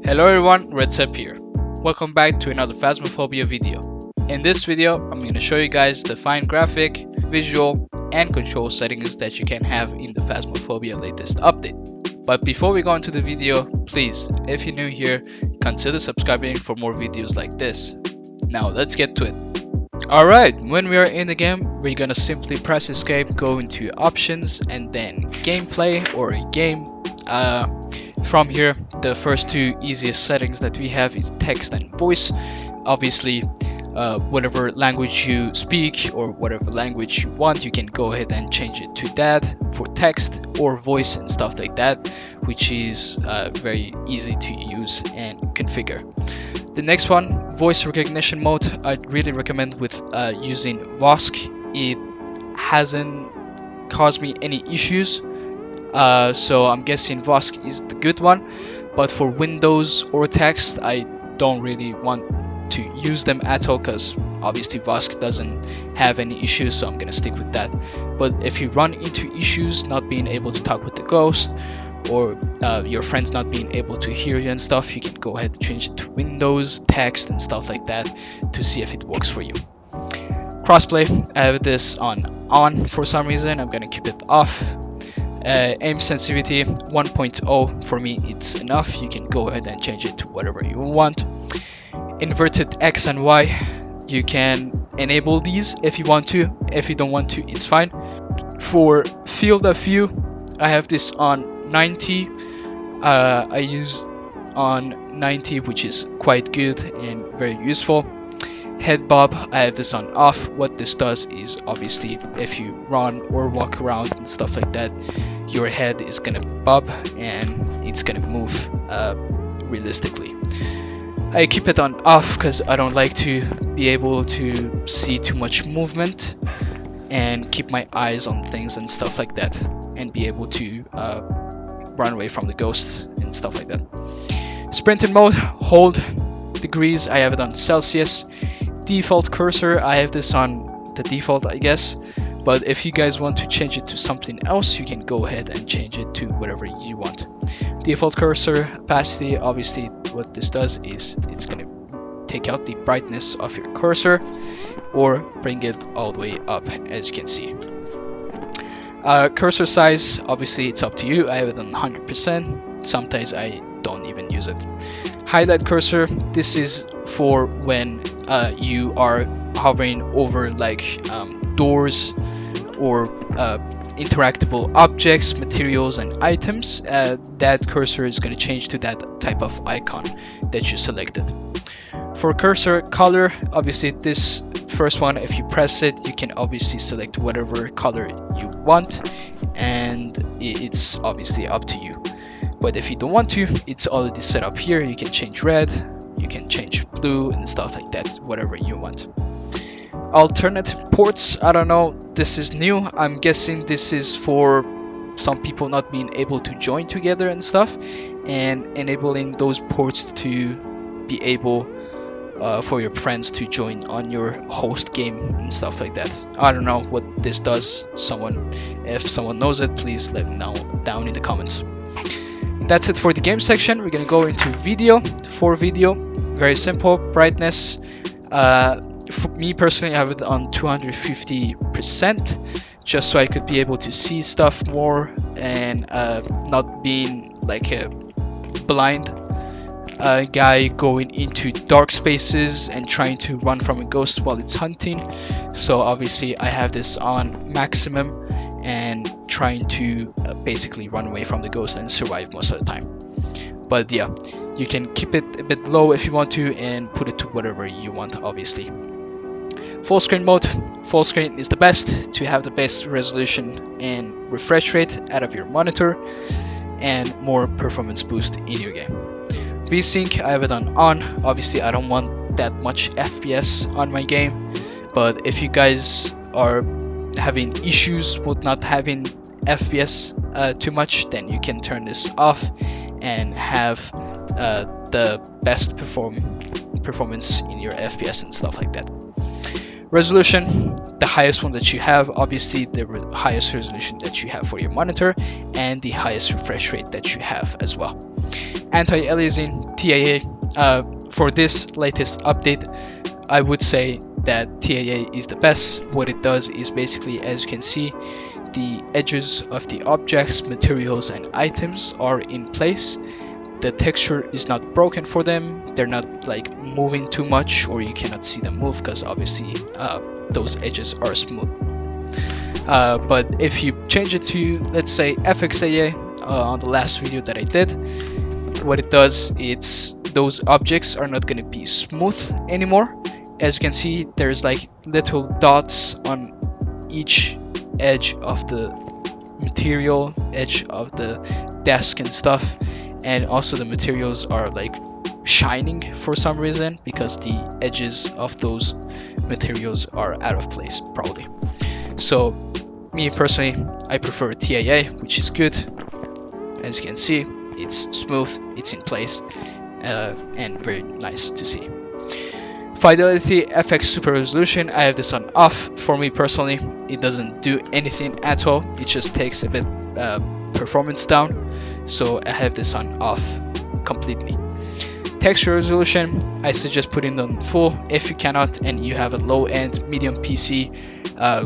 Hello everyone, Redsep here. Welcome back to another Phasmophobia video. In this video, I'm going to show you guys the fine graphic, visual, and control settings that you can have in the Phasmophobia latest update. But before we go into the video, please, if you're new here, consider subscribing for more videos like this. Now let's get to it. Alright, when we are in the game, we're gonna simply press escape, go into options, and then gameplay or game. From here, the first two easiest settings that we have is text and voice. Obviously, whatever language you speak or whatever language you want, you can go ahead and change it to that for text or voice and stuff like that, which is very easy to use and configure. The next one, voice recognition mode, I'd really recommend with using Vosk. It hasn't caused me any issues. So I'm guessing Vosk is the good one, but for Windows or text, I don't really want to use them at all because obviously Vosk doesn't have any issues, so I'm gonna stick with that. But if you run into issues not being able to talk with the ghost, or your friends not being able to hear you and stuff, you can go ahead and change it to Windows, text, and stuff like that to see if it works for you. Crossplay, I have this on for some reason. I'm gonna keep it off. Aim sensitivity 1.0, for me it's enough. You can go ahead and change it to whatever you want. Inverted X and Y, you can enable these if you want to. If you don't want to, it's fine. For field of view, I have this on 90. I use on 90, which is quite good and very useful. Head bob, I have this on off. What this does is obviously if you run or walk around and stuff like that, your head is gonna bob and it's gonna move realistically. I keep it on off because I don't like to be able to see too much movement and keep my eyes on things and stuff like that, and be able to run away from the ghosts and stuff like that. Sprint mode, hold degrees, I have it on Celsius. Default cursor, I have this on the default, I guess, but if you guys want to change it to something else, you can go ahead and change it to whatever you want. Default cursor opacity, obviously what this does is it's going to take out the brightness of your cursor or bring it all the way up, as you can see. Cursor size, obviously it's up to you. I have it on 100%. Sometimes I don't even use it. Highlight cursor, this is for when you are hovering over like doors or interactable objects, materials, and items. That cursor is going to change to that type of icon that you selected. For cursor color, obviously this first one, if you press it, you can obviously select whatever color you want, and it's obviously up to you. But if you don't want to, it's already set up here. You can change red, you can change blue and stuff like that, whatever you want. Alternative ports, I don't know, this is new. I'm guessing this is for some people not being able to join together and stuff, and enabling those ports to be able for your friends to join on your host game and stuff like that. I don't know what this does. If someone knows it, please let me know down in the comments. That's it for the game section. We're gonna go into video. For video, very simple. Brightness, for me personally, I have it on 250%, just so I could be able to see stuff more and not being like a blind guy going into dark spaces and trying to run from a ghost while it's hunting. So obviously I have this on maximum and trying to basically run away from the ghost and survive most of the time. But yeah, you can keep it a bit low if you want to and put it to whatever you want, obviously. Full screen mode, full screen is the best to have the best resolution and refresh rate out of your monitor and more performance boost in your game. VSync, I have it on. Obviously I don't want that much FPS on my game, but if you guys are having issues with not having FPS too much, then you can turn this off and have the best performance in your FPS and stuff like that. Resolution, the highest one that you have, obviously the highest resolution that you have for your monitor and the highest refresh rate that you have as well. Anti-aliasing, TAA. For this latest update, I would say that TAA is the best. What it does is basically, as you can see, the edges of the objects, materials, and items are in place. The texture is not broken for them. They're not like moving too much, or you cannot see them move because obviously those edges are smooth. But if you change it to, let's say, FXAA on the last video that I did, what it does, it's those objects are not going to be smooth anymore. As you can see, there's like little dots on each edge of the material, edge of the desk and stuff, and also the materials are like shining for some reason because the edges of those materials are out of place probably. So me personally, I prefer TAA, which is good. As you can see, it's smooth, it's in place, and very nice to see. Fidelity FX Super Resolution, I have this on off. For me personally, it doesn't do anything at all. It just takes a bit performance down, so I have this on off completely. Texture resolution, I suggest putting it on full. If you cannot and you have a low-end medium PC,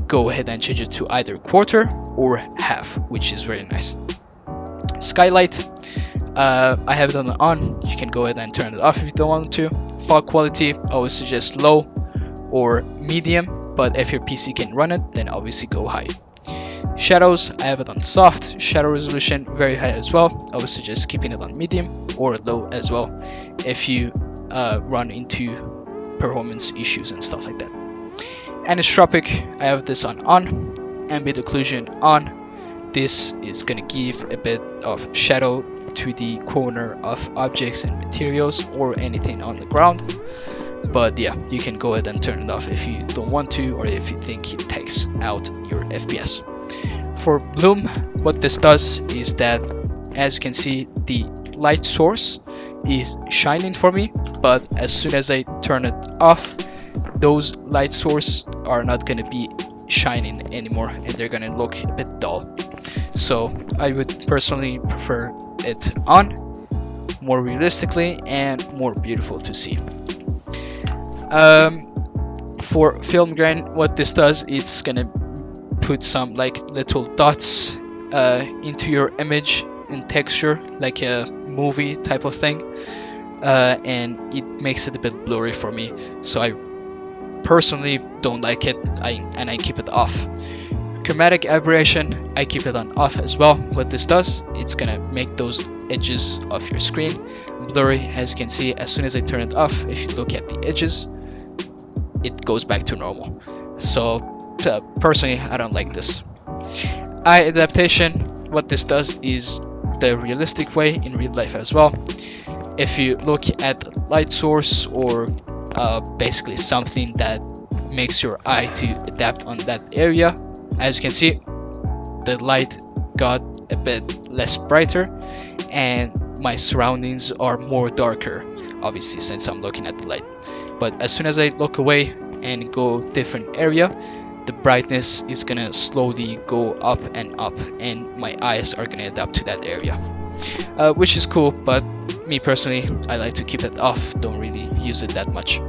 go ahead and change it to either quarter or half, which is very nice. Skylight, I have it on. You can go ahead and turn it off if you don't want to. Fog quality, I would suggest low or medium, but if your PC can run it, then obviously go high. Shadows, I have it on soft. Shadow resolution, very high as well. I would suggest keeping it on medium or low as well if you run into performance issues and stuff like that. Anisotropic, I have this on. Ambient occlusion on. This is going to give a bit of shadow to the corner of objects and materials or anything on the ground. But yeah, you can go ahead and turn it off if you don't want to, or if you think it takes out your FPS. For bloom, what this does is that, as you can see, the light source is shining for me, but as soon as I turn it off, those light sources are not going to be shining anymore and they're going to look a bit dull. So I would personally prefer it on, more realistically and more beautiful to see. For film grain, what this does, it's gonna put some like little dots into your image in texture, like a movie type of thing, and it makes it a bit blurry for me, so I personally don't like it, and I keep it off. Chromatic aberration, I keep it on off as well. What this does, it's gonna make those edges of your screen blurry. As you can see, as soon as I turn it off, if you look at the edges, it goes back to normal. So personally, I don't like this. Eye adaptation, what this does is the realistic way in real life as well. If you look at light source or basically something that makes your eye to adapt on that area, as you can see, the light got a bit less brighter and my surroundings are more darker, obviously, since I'm looking at the light. But as soon as I look away and go different area, the brightness is gonna slowly go up and up and my eyes are gonna adapt to that area, which is cool, but me personally, I like to keep it off, don't really use it that much.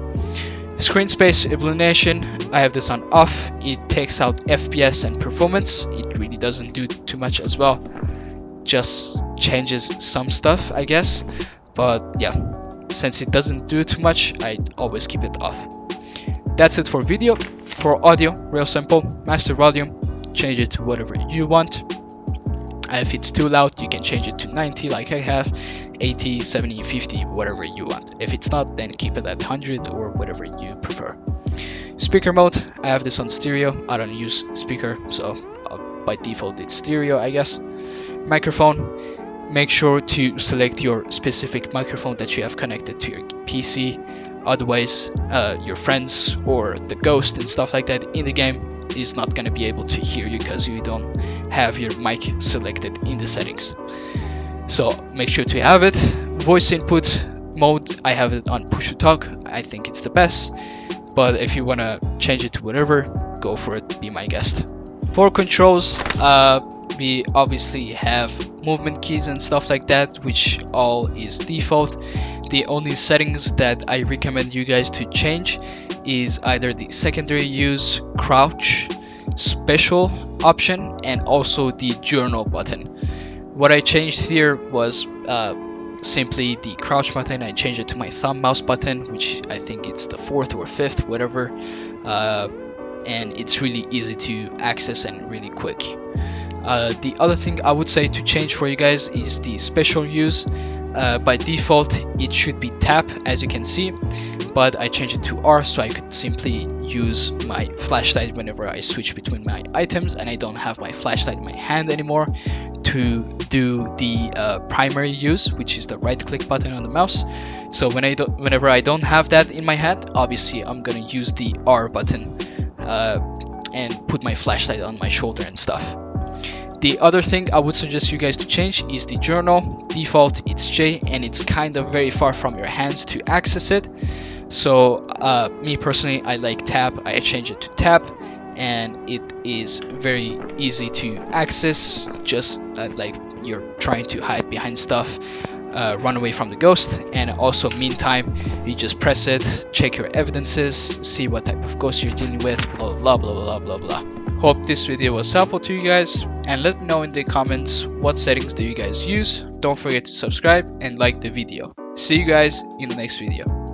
Screen space illumination, I have this on off. It takes out FPS and performance. It really doesn't do too much as well, just changes some stuff, I guess. But yeah, since it doesn't do too much, I always keep it off. That's it for video. For audio, real simple, master volume, change it to whatever you want. If it's too loud, you can change it to 90 like I have, 80, 70, 50, whatever you want. If it's not, then keep it at 100 or whatever you prefer. Speaker mode, I have this on stereo. I don't use speaker, so by default it's stereo, I guess. Microphone, make sure to select your specific microphone that you have connected to your PC. Otherwise, your friends or the ghost and stuff like that in the game is not going to be able to hear you because you don't have your mic selected in the settings. So make sure to have it. Voice input mode, I have it on push to talk. I think it's the best, but if you want to change it to whatever, go for it, be my guest. For controls, we obviously have movement keys and stuff like that, which all is default. The only settings that I recommend you guys to change is either the secondary use, crouch, special option, and also the journal button. What I changed here was simply the crouch button. I changed it to my thumb mouse button, which I think it's the 4th or 5th, whatever. And it's really easy to access and really quick. The other thing I would say to change for you guys is the special use. By default, it should be tap, as you can see, but I changed it to R so I could simply use my flashlight whenever I switch between my items and I don't have my flashlight in my hand anymore to do the primary use, which is the right click button on the mouse. So whenever I don't have that in my hand, obviously I'm gonna use the R button and put my flashlight on my shoulder and stuff. The other thing I would suggest you guys to change is the journal. Default, it's J, and it's kind of very far from your hands to access it. So me personally, I like tab. I change it to tab, and it is very easy to access, just like you're trying to hide behind stuff, run away from the ghost. And also meantime, you just press it, check your evidences, see what type of ghost you're dealing with, blah blah blah blah blah blah. Hope this video was helpful to you guys, and let me know in the comments what settings do you guys use. Don't forget to subscribe and like the video. See you guys in the next video.